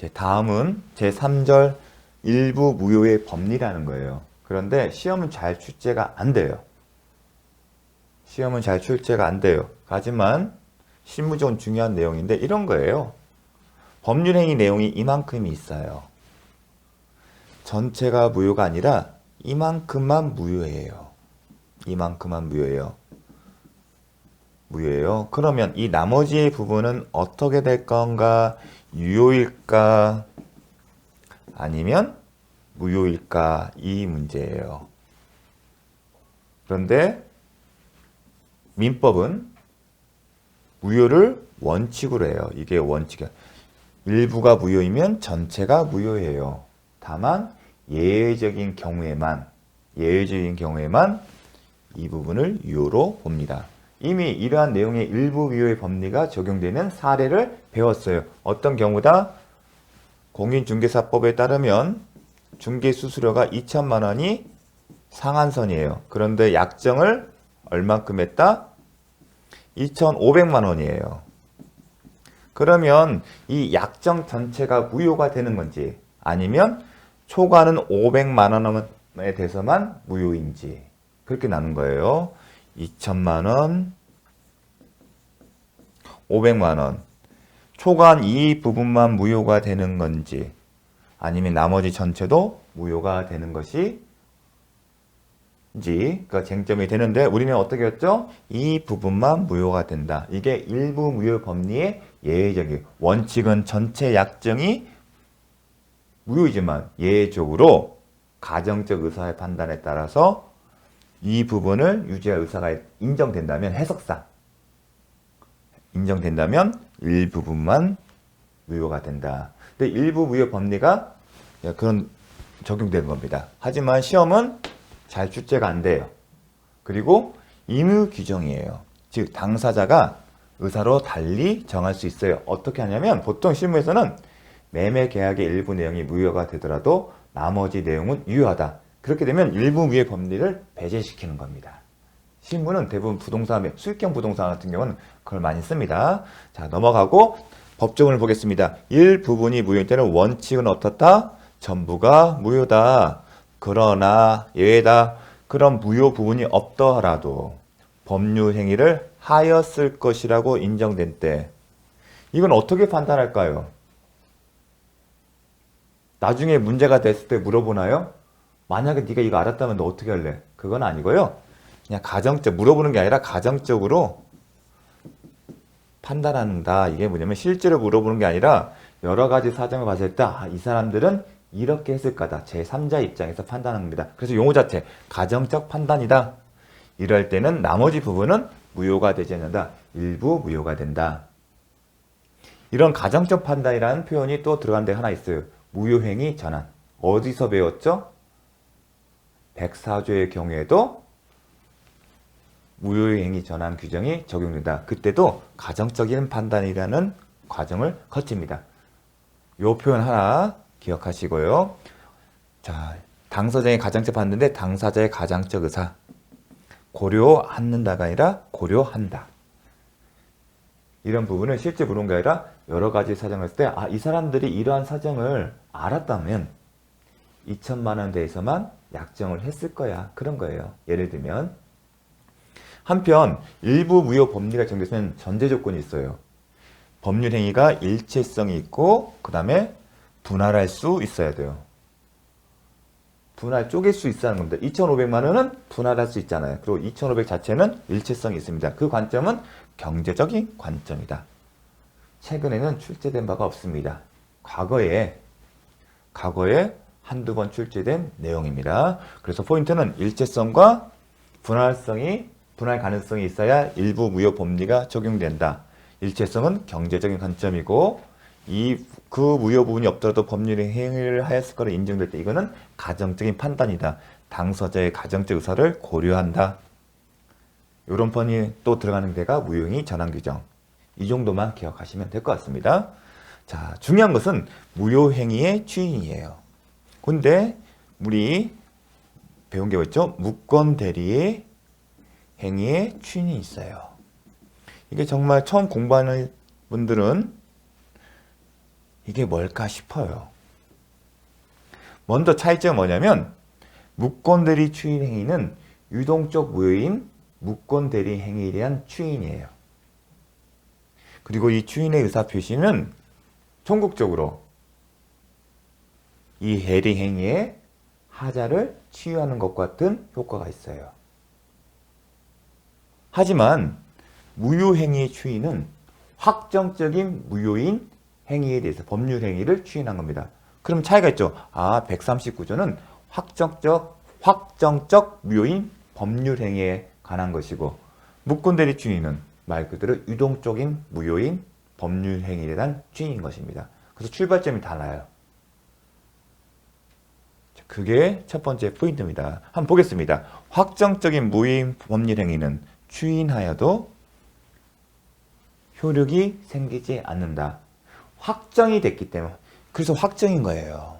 다음은 제3절 일부 무효의 법리라는 거예요. 그런데 시험은 잘 출제가 안 돼요. 시험은 잘 출제가 안 돼요. 하지만 실무적으로 중요한 내용인데 이런 거예요. 법률행위 내용이 이만큼이 있어요. 전체가 무효가 아니라 이만큼만 무효예요. 이만큼만 무효예요. 무효예요. 그러면 이 나머지 부분은 어떻게 될 건가? 유효일까? 아니면 무효일까? 이 문제예요. 그런데 민법은 무효를 원칙으로 해요. 이게 원칙이야. 일부가 무효이면 전체가 무효예요. 다만 예외적인 경우에만 이 부분을 유효로 봅니다. 이미 이러한 내용의 일부 무효의 법리가 적용되는 사례를 배웠어요. 어떤 경우다? 공인중개사법에 따르면 중개수수료가 2천만 원이 상한선이에요. 그런데 약정을 얼만큼 했다? 2,500만 원이에요. 그러면 이 약정 전체가 무효가 되는 건지 아니면 초과는 500만 원에 대해서만 무효인지 그렇게 나눈 거예요. 2천만 원, 500만 원. 초과한 이 부분만 무효가 되는 건지 아니면 나머지 전체도 무효가 되는 것이 그러니까 쟁점이 되는데 우리는 어떻게 했죠? 이 부분만 무효가 된다. 이게 일부 무효 법리의 예외적인 원칙은 전체 약정이 무효이지만 예외적으로 가정적 의사의 판단에 따라서 이 부분을 유지할 의사가 인정된다면 해석상 인정된다면 일부분만 무효가 된다. 근데 일부 무효 법리가 그런 적용되는 겁니다. 하지만 시험은 잘 출제가 안 돼요. 그리고 임의 규정이에요. 즉 당사자가 의사로 달리 정할 수 있어요. 어떻게 하냐면 보통 실무에서는 매매 계약의 일부 내용이 무효가 되더라도 나머지 내용은 유효하다. 그렇게 되면 일부 무효 법리를 배제시키는 겁니다. 실무는 대부분 부동산, 수익형 부동산 같은 경우는 그걸 많이 씁니다. 자, 넘어가고 법조문을 보겠습니다. 일부분이 무효일 때는 원칙은 어떻다? 전부가 무효다. 그러나 예외다. 그런 무효 부분이 없더라도 법률 행위를 하였을 것이라고 인정된 때 이건 어떻게 판단할까요? 나중에 문제가 됐을 때 물어보나요? 만약에 네가 이거 알았다면 너 어떻게 할래? 그건 아니고요. 그냥 가정적 물어보는 게 아니라 가정적으로 판단한다. 이게 뭐냐면 실제로 물어보는 게 아니라 여러 가지 사정을 봤을 때 이 사람들은 이렇게 했을 거다. 제3자 입장에서 판단합니다. 그래서 용어 자체 가정적 판단이다. 이럴 때는 나머지 부분은 무효가 되지 않는다. 일부 무효가 된다. 이런 가정적 판단이라는 표현이 또 들어간 데 하나 있어요. 무효행위 전환. 어디서 배웠죠? 104조의 경우에도 무효행위 전환 규정이 적용된다. 그때도 가정적인 판단이라는 과정을 거칩니다. 이 표현 하나 기억하시고요. 자, 당사자의 가정적 판단인데 당사자의 가정적 의사 고려하는다가 아니라 고려한다. 이런 부분을 실제 물은 게 아니라 여러 가지 사정을 했을 때 이 사람들이 이러한 사정을 알았다면 2천만 원 대해서만 약정을 했을 거야. 그런 거예요. 예를 들면 한편 일부 무효 법리가 적용되면 전제 조건이 있어요. 법률 행위가 일체성이 있고 그 다음에 분할할 수 있어야 돼요. 분할 쪼갤 수 있다는 겁니다. 2,500만 원은 분할할 수 있잖아요. 그리고 2,500 자체는 일체성이 있습니다. 그 관점은 경제적인 관점이다. 최근에는 출제된 바가 없습니다. 과거에 한두 번 출제된 내용입니다. 그래서 포인트는 일체성과 분할 가능성이 있어야 일부 무효 법리가 적용된다. 일체성은 경제적인 관점이고 그 무효 부분이 없더라도 법률의 행위를 하였을 거로 인정될 때 이거는 가정적인 판단이다. 당사자의 가정적 의사를 고려한다. 이런 편이 또 들어가는 데가 무효행위 전환 규정. 이 정도만 기억하시면 될 것 같습니다. 자, 중요한 것은 무효행위의 추인이에요. 근데 우리 배운 게 있죠? 무권 대리의 행위의 추인이 있어요. 이게 정말 처음 공부하는 분들은 이게 뭘까 싶어요. 먼저 차이점은 뭐냐면 무권대리 추인 행위는 유동적 무효인 무권대리 행위에 대한 추인이에요. 그리고 이 추인의 의사표시는 총국적으로 이 해리 행위의 하자를 치유하는 것과 같은 효과가 있어요. 하지만 무효행위의 추인은 확정적인 무효인 행위에 대해서 법률 행위를 추인한 겁니다. 그럼 차이가 있죠. 139조는 확정적 무효인 법률 행위에 관한 것이고 무권대리 추인은 말 그대로 유동적인 무효인 법률 행위에 대한 추인인 것입니다. 그래서 출발점이 달라요. 그게 첫 번째 포인트입니다. 한번 보겠습니다. 확정적인 무효인 법률 행위는 추인하여도 효력이 생기지 않는다. 확정이 됐기 때문에 그래서 확정인 거예요.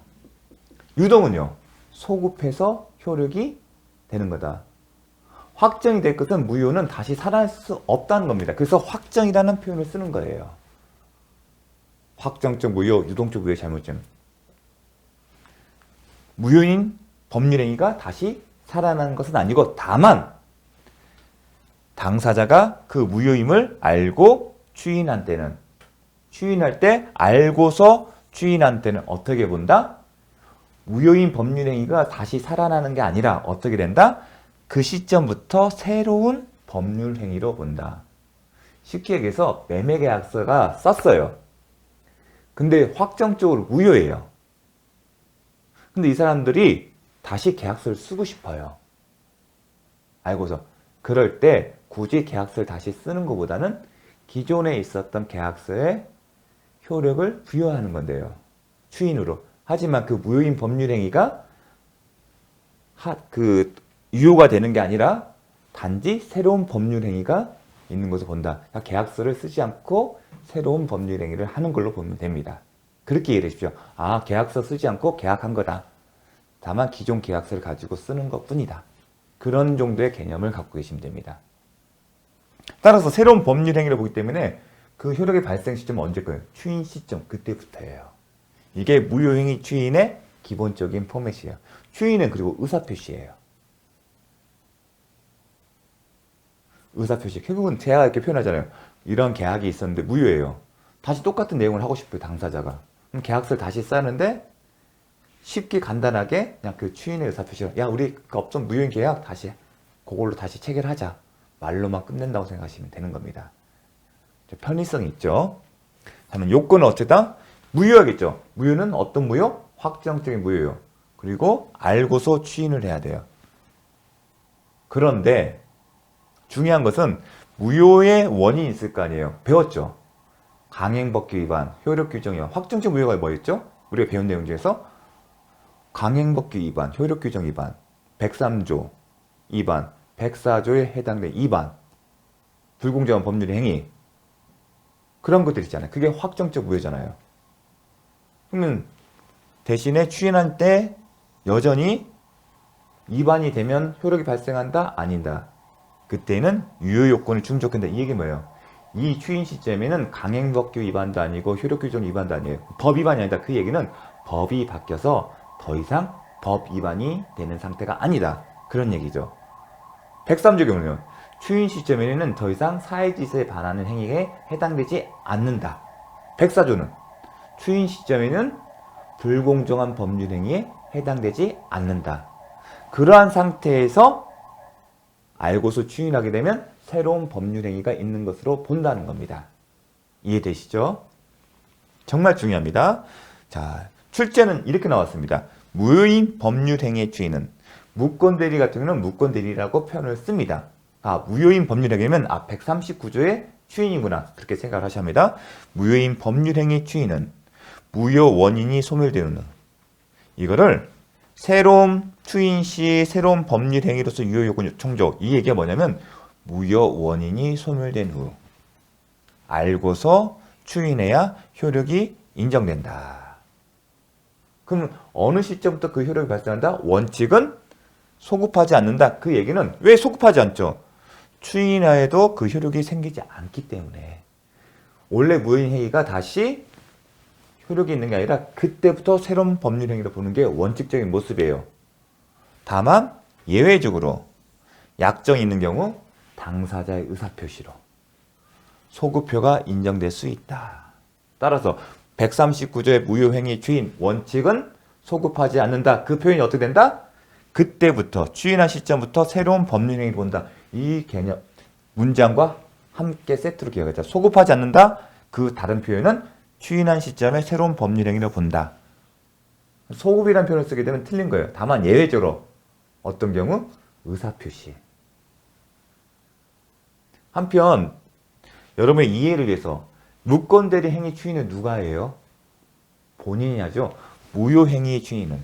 유동은요. 소급해서 효력이 되는 거다. 확정이 될 것은 무효는 다시 살아날 수 없다는 겁니다. 그래서 확정이라는 표현을 쓰는 거예요. 확정적 무효, 유동적 무효의 잘못점. 무효인 법률행위가 다시 살아나는 것은 아니고 다만 당사자가 그 무효임을 알고 추인한 때는 추인할 때 알고서 추인한 때는 어떻게 본다? 무효인 법률행위가 다시 살아나는 게 아니라 어떻게 된다? 그 시점부터 새로운 법률행위로 본다. 쉽게 얘기해서 매매계약서가 썼어요. 근데 확정적으로 무효예요. 근데 이 사람들이 다시 계약서를 쓰고 싶어요. 알고서. 그럴 때 굳이 계약서를 다시 쓰는 것보다는 기존에 있었던 계약서에 효력을 부여하는 건데요. 추인으로. 하지만 그 무효인 법률행위가 유효가 되는 게 아니라 단지 새로운 법률행위가 있는 것을 본다. 그러니까 계약서를 쓰지 않고 새로운 법률행위를 하는 걸로 보면 됩니다. 그렇게 이해해 주십시오. 계약서 쓰지 않고 계약한 거다. 다만 기존 계약서를 가지고 쓰는 것뿐이다. 그런 정도의 개념을 갖고 계시면 됩니다. 따라서 새로운 법률행위를 보기 때문에 그 효력의 발생 시점은 언제까요? 추인 시점, 그때부터예요. 이게 무효행위 추인의 기본적인 포맷이에요. 추인은 그리고 의사표시예요. 의사표시. 결국은 제가 이렇게 표현하잖아요. 이런 계약이 있었는데 무효예요. 다시 똑같은 내용을 하고 싶어요, 당사자가. 그럼 계약서를 다시 쓰는데 쉽게 간단하게 그냥 그 추인의 의사표시로 우리 그 업종 무효인 계약 다시 그걸로 다시 체결하자. 말로만 끝낸다고 생각하시면 되는 겁니다. 편의성이 있죠. 그러면 요건은 어쨌다? 무효하겠죠. 무효는 어떤 무효? 확정적인 무효요. 그리고 알고서 추인을 해야 돼요. 그런데 중요한 것은 무효의 원인이 있을 거 아니에요. 배웠죠? 강행법규 위반, 효력 규정 위반. 확정적 무효가 뭐였죠? 우리가 배운 내용 중에서 강행법규 위반, 효력 규정 위반, 103조 위반, 104조에 해당되는 위반, 불공정한 법률 행위, 그런 것들 있잖아요. 그게 확정적 무효잖아요. 그러면 대신에 추인할 때 여전히 위반이 되면 효력이 발생한다? 아니다. 그때는 유효 요건을 충족한다. 이 얘기 뭐예요? 이 추인 시점에는 강행법규 위반도 아니고 효력 규정 위반도 아니에요. 법 위반이 아니다. 그 얘기는 법이 바뀌어서 더 이상 법 위반이 되는 상태가 아니다. 그런 얘기죠. 103조 경우는 추인 시점에는 더 이상 사회질서에 반하는 행위에 해당되지 않는다. 104조는 추인 시점에는 불공정한 법률 행위에 해당되지 않는다. 그러한 상태에서 알고서 추인하게 되면 새로운 법률 행위가 있는 것으로 본다는 겁니다. 이해되시죠? 정말 중요합니다. 자, 출제는 이렇게 나왔습니다. 무효인 법률 행위의 추인은 무권대리 같은 경우는 무권대리라고 표현을 씁니다. 무효인 법률 행위면 139조의 추인이구나. 그렇게 생각을 하셔야 합니다. 무효인 법률 행위의 추인은 무효 원인이 소멸되는 후. 이거를 새로운 추인 시 새로운 법률 행위로서 유효 요건 충족. 이 얘기가 뭐냐면 무효 원인이 소멸된 후 알고서 추인해야 효력이 인정된다. 그럼 어느 시점부터 그 효력이 발생한다? 원칙은 소급하지 않는다. 그 얘기는 왜 소급하지 않죠? 추인하에도 그 효력이 생기지 않기 때문에 원래 무효인 행위가 다시 효력이 있는 게 아니라 그때부터 새로운 법률 행위를 보는 게 원칙적인 모습이에요. 다만 예외적으로 약정이 있는 경우 당사자의 의사표시로 소급표가 인정될 수 있다. 따라서 139조의 무효행위 추인 원칙은 소급하지 않는다. 그 표현이 어떻게 된다? 그때부터 추인한 시점부터 새로운 법률행위를 본다. 이 개념 문장과 함께 세트로 기억하자. 소급하지 않는다. 그 다른 표현은 추인한 시점에 새로운 법률행위를 본다. 소급이라는 표현을 쓰게 되면 틀린 거예요. 다만 예외적으로 어떤 경우? 의사표시. 한편 여러분의 이해를 위해서 무권대리 행위 추인은 누가 해요? 본인이 하죠. 무효행위 추인은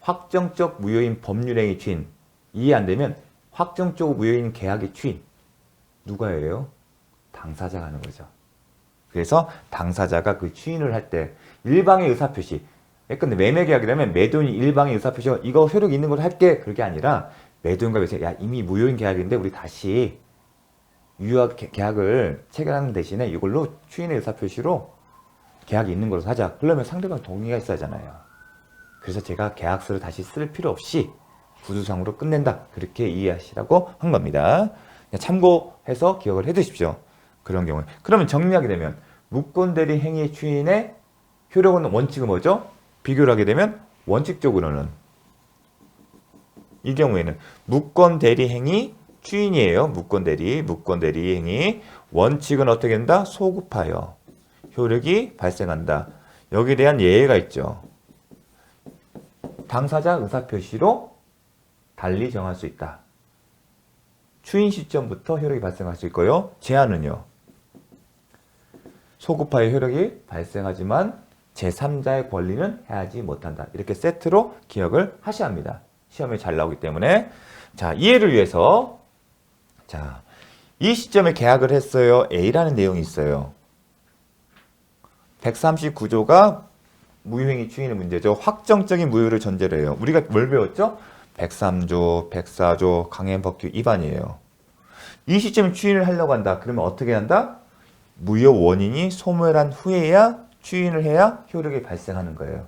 확정적 무효인 법률행위 추인. 이해 안 되면 확정적 무효인 계약의 추인. 누가 해요? 당사자가 하는 거죠. 그래서 당사자가 그 추인을 할 때 일방의 의사표시. 근데 매매 계약이라면 매도인이 일방의 의사표시가 이거 효력이 있는 걸 할게. 그게 아니라 매도인과 매수인 야 이미 무효인 계약인데 우리 다시 유효 계약을 체결하는 대신에 이걸로 추인의 의사표시로 계약이 있는 걸로 하자. 그러면 상대방 동의가 있어야 하잖아요. 그래서 제가 계약서를 다시 쓸 필요 없이 구두상으로 끝낸다. 그렇게 이해하시라고 한 겁니다. 참고해서 기억을 해 두십시오. 그런 경우에. 그러면 정리하게 되면 무권대리 행위 추인의 효력은 원칙은 뭐죠? 비교를 하게 되면 원칙적으로는 이 경우에는 무권대리 행위 추인이에요. 무권대리 행위. 원칙은 어떻게 된다? 소급하여 효력이 발생한다. 여기에 대한 예외가 있죠. 당사자 의사표시로 달리 정할 수 있다. 추인 시점부터 효력이 발생할 수 있고요. 제한은요. 소급하여 효력이 발생하지만 제3자의 권리는 해하지 못한다. 이렇게 세트로 기억을 하셔야 합니다. 시험에 잘 나오기 때문에. 자, 이해를 위해서 자, 이 시점에 계약을 했어요. A라는 내용이 있어요. 139조가 무효행위 추인의 문제죠. 확정적인 무효를 전제로 해요. 우리가 뭘 배웠죠? 103조, 104조 강행법규 위반이에요. 이 시점에 추인을 하려고 한다. 그러면 어떻게 한다? 무효 원인이 소멸한 후에야 추인을 해야 효력이 발생하는 거예요.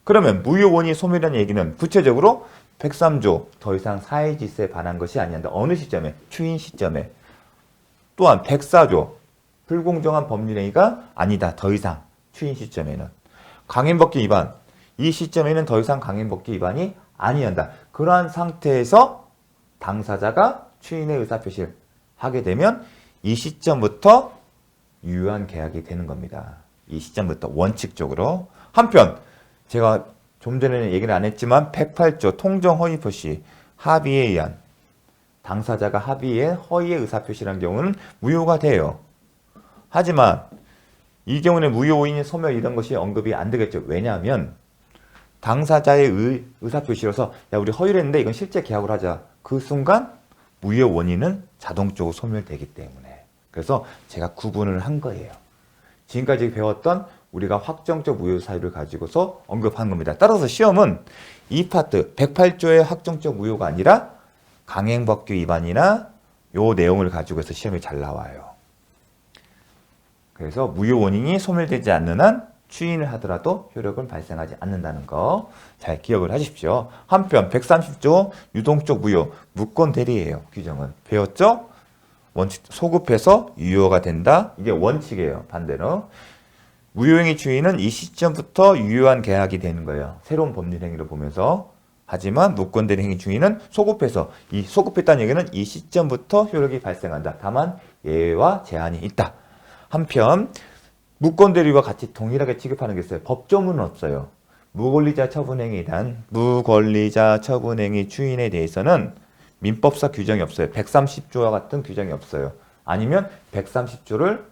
그러면 무효 원인이 소멸한 얘기는 구체적으로 103조 더 이상 사회질서에 반한 것이 아니한다. 어느 시점에? 추인 시점에. 또한 104조 불공정한 법률행위가 아니다. 더 이상 추인 시점에는. 강행법규 위반. 이 시점에는 더 이상 강행법규 위반이 아니한다. 그러한 상태에서 당사자가 추인의 의사표시를 하게 되면 이 시점부터 유효한 계약이 되는 겁니다. 이 시점부터 원칙적으로. 한편 제가 좀 전에는 얘기를 안 했지만 108조 통정허위표시 합의에 의한 당사자가 합의에 허위의 의사표시라는 경우는 무효가 돼요. 하지만 이 경우는 무효 원인의 소멸 이런 것이 언급이 안 되겠죠. 왜냐하면 당사자의 의사표시로서 야 우리 허위를 했는데 이건 실제 계약을 하자. 그 순간 무효 원인은 자동적으로 소멸되기 때문에. 그래서 제가 구분을 한 거예요. 지금까지 배웠던 우리가 확정적 무효 사유를 가지고서 언급한 겁니다. 따라서 시험은 이 파트 108조의 확정적 무효가 아니라 강행법규 위반이나 요 내용을 가지고서 시험이 잘 나와요. 그래서 무효 원인이 소멸되지 않는 한 추인을 하더라도 효력은 발생하지 않는다는 거 잘 기억을 하십시오. 한편 130조 유동적 무효 무권 대리예요. 규정은 배웠죠? 원칙 소급해서 유효가 된다. 이게 원칙이에요. 반대로 무효행위 추인은 이 시점부터 유효한 계약이 되는 거예요. 새로운 법률 행위를 보면서. 하지만 무권대리 행위 추인은 소급해서 이 소급했다는 얘기는 이 시점부터 효력이 발생한다. 다만 예외와 제한이 있다. 한편 무권대리와 같이 동일하게 취급하는 게 있어요. 법조문은 없어요. 무권리자 처분행위에 대한 무권리자 처분행위 추인에 대해서는 민법사 규정이 없어요. 130조와 같은 규정이 없어요. 아니면 130조를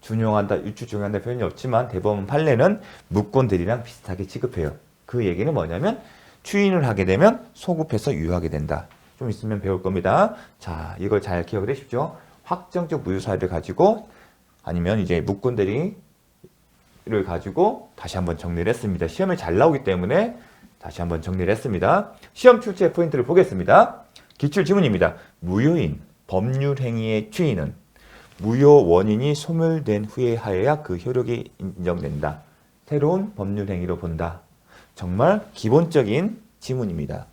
준용한다, 유추 준용한다 표현이 없지만 대법원 판례는 무권대리랑 비슷하게 취급해요. 그 얘기는 뭐냐면 추인을 하게 되면 소급해서 유효하게 된다. 좀 있으면 배울 겁니다. 자, 이걸 잘 기억을 해주십시오. 확정적 무효 사유를 가지고 아니면 이제 무권대리를 가지고 다시 한번 정리를 했습니다. 시험에 잘 나오기 때문에 다시 한번 정리를 했습니다. 시험 출제 포인트를 보겠습니다. 기출 지문입니다. 무효인 법률 행위의 추인은 무효 원인이 소멸된 후에 하여야 그 효력이 인정된다. 새로운 법률 행위로 본다. 정말 기본적인 지문입니다.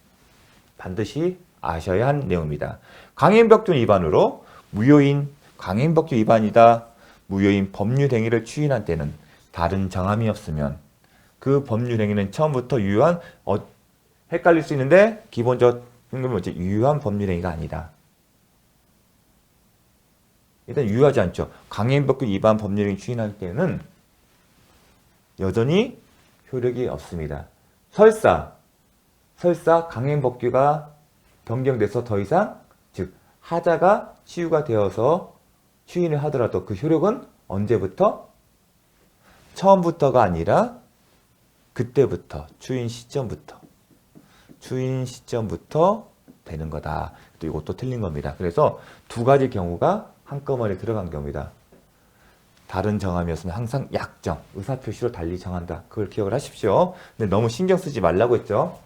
반드시 아셔야 한 내용입니다. 강행법규 위반으로 무효인 강행법규 위반이다. 무효인 법률 행위를 추인한 때는 다른 정함이 없으면 그 법률 행위는 처음부터 유효한 헷갈릴 수 있는데 기본적으로 뭐지? 유효한 법률 행위가 아니다. 일단 유효하지 않죠. 강행법규 위반 법률 행위 추인할 때는 여전히 효력이 없습니다. 설사 강행법규가 변경돼서 더 이상 즉 하자가 치유가 되어서 추인을 하더라도 그 효력은 언제부터? 처음부터가 아니라 그때부터 추인 시점부터 되는 거다. 또 이것도 틀린 겁니다. 그래서 두 가지 경우가 한꺼번에 들어간 경우입니다. 다른 정함이었으면 항상 약정, 의사표시로 달리 정한다. 그걸 기억을 하십시오. 근데 너무 신경 쓰지 말라고 했죠.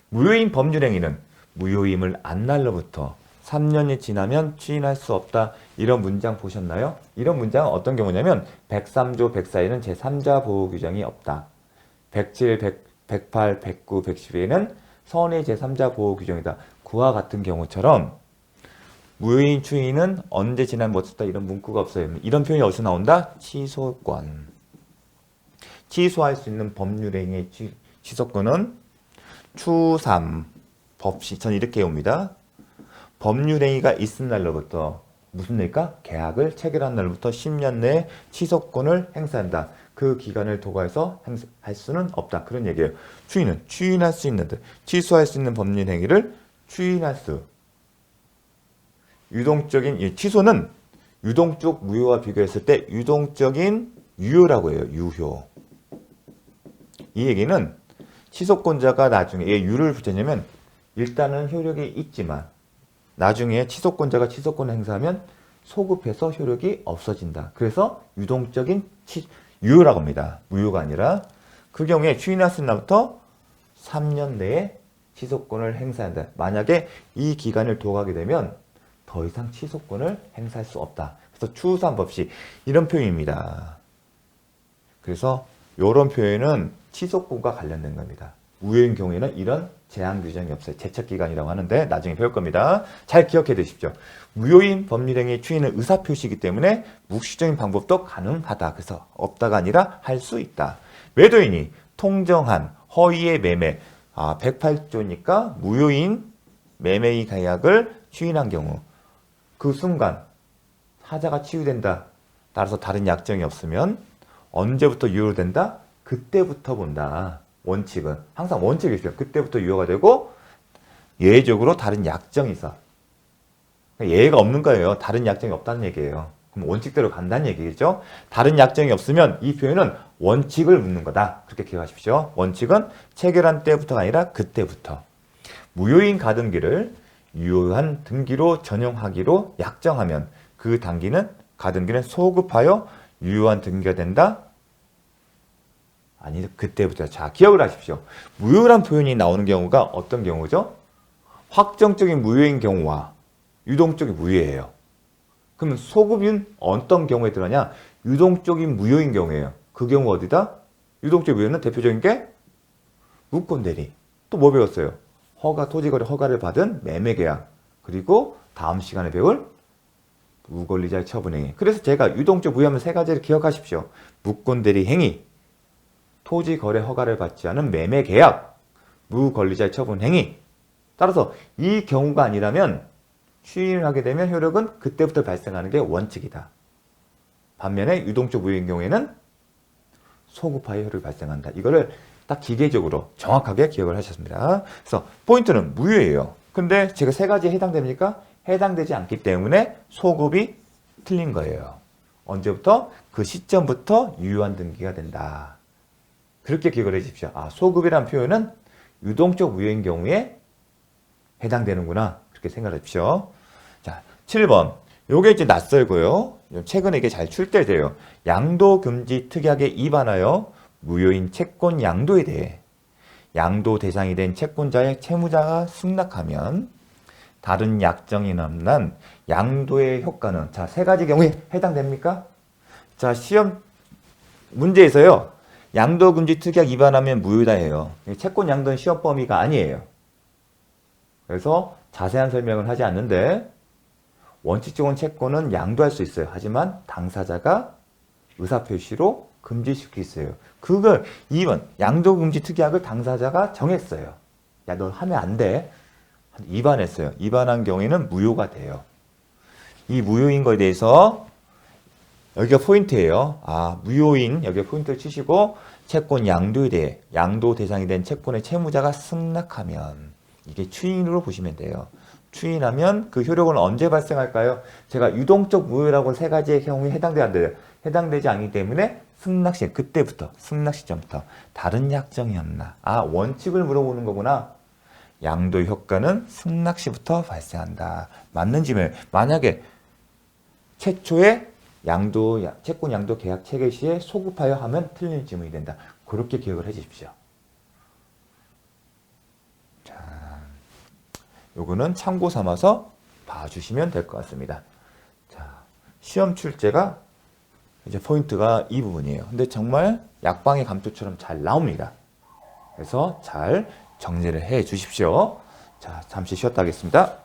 무효인 법률행위는 무효임을 안 날로부터 3년이 지나면 추인할 수 없다. 이런 문장 보셨나요? 이런 문장은 어떤 경우냐면 103조 104에는 제3자 보호 규정이 없다. 107, 108, 109, 110에는 선의 제3자 보호 규정이다. 그와 같은 경우처럼 무효인 추인은 언제 지나면 못했다. 이런 문구가 없어요. 이런 표현이 어디서 나온다? 취소권. 취소할 수 있는 법률행위의 취소권은 추3 법시. 전 이렇게 옵니다. 법률행위가 있은 날로부터 무슨 날일까? 계약을 체결한 날로부터 10년 내에 취소권을 행사한다. 그 기간을 도과해서 할 수는 없다. 그런 얘기예요. 추인은 추인할 수 있는 취소할 수 있는 법률행위를 추인할 수. 유동적인 취소는 유동적 무효와 비교했을 때 유동적인 유효라고 해요. 유효. 이 얘기는 취소권자가 나중에 유를 붙였냐면 일단은 효력이 있지만 나중에 취소권자가 취소권을 행사하면 소급해서 효력이 없어진다. 그래서 유동적인 유효라고 합니다. 무효가 아니라 그 경우에 추인할 날부터 3년 내에 취소권을 행사한다. 만약에 이 기간을 도과하게 되면 더 이상 취소권을 행사할 수 없다. 그래서 추3법시 이런 표현입니다. 그래서 이런 표현은 취소권과 관련된 겁니다. 무효인 경우에는 이런 제한 규정이 없어요. 제척기간이라고 하는데 나중에 배울 겁니다. 잘 기억해 두십시오. 무효인 법률행위 추인은 의사표시이기 때문에 묵시적인 방법도 가능하다. 그래서 없다가 아니라 할 수 있다. 매도인이 통정한 허위의 매매 108조니까 무효인 매매의 계약을 추인한 경우 그 순간 하자가 치유된다. 따라서 다른 약정이 없으면 언제부터 유효된다? 그때부터 본다. 원칙은 항상 원칙이 있어요. 그때부터 유효가 되고 예외적으로 다른 약정이 있어. 예외가 없는 거예요. 다른 약정이 없다는 얘기예요. 그럼 원칙대로 간다는 얘기겠죠. 다른 약정이 없으면 이 표현은 원칙을 묻는 거다. 그렇게 기억하십시오. 원칙은 체결한 때부터가 아니라 그때부터. 무효인 가등기를 유효한 등기로 전용하기로 약정하면 그 가등기는 소급하여 유효한 등기가 된다. 아니 그때부터. 자, 기억을 하십시오. 무효란 표현이 나오는 경우가 어떤 경우죠? 확정적인 무효인 경우와 유동적인 무효예요. 그러면 소급인 어떤 경우에 들어가냐? 유동적인 무효인 경우예요. 그 경우 어디다? 유동적 무효는 대표적인 게 무권대리. 또 뭐 배웠어요? 토지거래 허가를 받은 매매계약. 그리고 다음 시간에 배울 무권리자의 처분행위. 그래서 제가 유동적 무효하면 세 가지를 기억하십시오. 무권대리 행위, 토지거래 허가를 받지 않은 매매계약, 무권리자의 처분행위. 따라서 이 경우가 아니라면 추인을 하게 되면 효력은 그때부터 발생하는 게 원칙이다. 반면에 유동적 무효인 경우에는 소급하여 효력이 발생한다. 이거를 딱 기계적으로 정확하게 기억을 하셨습니다. 그래서 포인트는 무효예요. 근데 제가 세 가지에 해당됩니까? 해당되지 않기 때문에 소급이 틀린 거예요. 언제부터? 그 시점부터 유효한 등기가 된다. 그렇게 기억을 해 주십시오. 소급이라는 표현은 유동적 무효인 경우에 해당되는구나. 그렇게 생각해 주십시오. 자, 7번. 요게 이제 낯설고요. 최근에 이게 잘 출제돼요. 양도금지 특약에 위반하여 무효인 채권 양도에 대해 양도 대상이 된 채권자의 채무자가 승낙하면 다른 약정이 남난 양도의 효과는 자, 세 가지 경우에 해당됩니까? 자, 시험 문제에서요. 양도금지 특약 위반하면 무효다 해요. 채권 양도는 시험 범위가 아니에요. 그래서 자세한 설명을 하지 않는데 원칙적으로 채권은 양도할 수 있어요. 하지만 당사자가 의사표시로 금지시킬 수 있어요. 그걸 2번 양도금지 특약을 당사자가 정했어요. 야, 너 하면 안 돼. 위반했어요. 위반한 경우에는 무효가 돼요. 이 무효인 거에 대해서 여기가 포인트예요. 무효인 여기가 포인트를 치시고 채권 양도에 대해 양도 대상이 된 채권의 채무자가 승낙하면 이게 추인으로 보시면 돼요. 추인하면 그 효력은 언제 발생할까요? 제가 유동적 무효라고 세 가지의 경우에 해당되지 않기 때문에 승낙시 그때부터 승낙 시점부터 다른 약정이 없나? 원칙을 물어보는 거구나. 양도 효과는 승낙 시부터 발생한다. 맞는지 만약에 최초에 채권 양도 계약 체결 시에 소급하여 하면 틀린 질문이 된다. 그렇게 기억을 해 주십시오. 자, 요거는 참고 삼아서 봐주시면 될 것 같습니다. 자, 시험 출제가 이제 포인트가 이 부분이에요. 근데 정말 약방의 감초처럼 잘 나옵니다. 그래서 잘 정리를 해 주십시오. 자, 잠시 쉬었다 하겠습니다.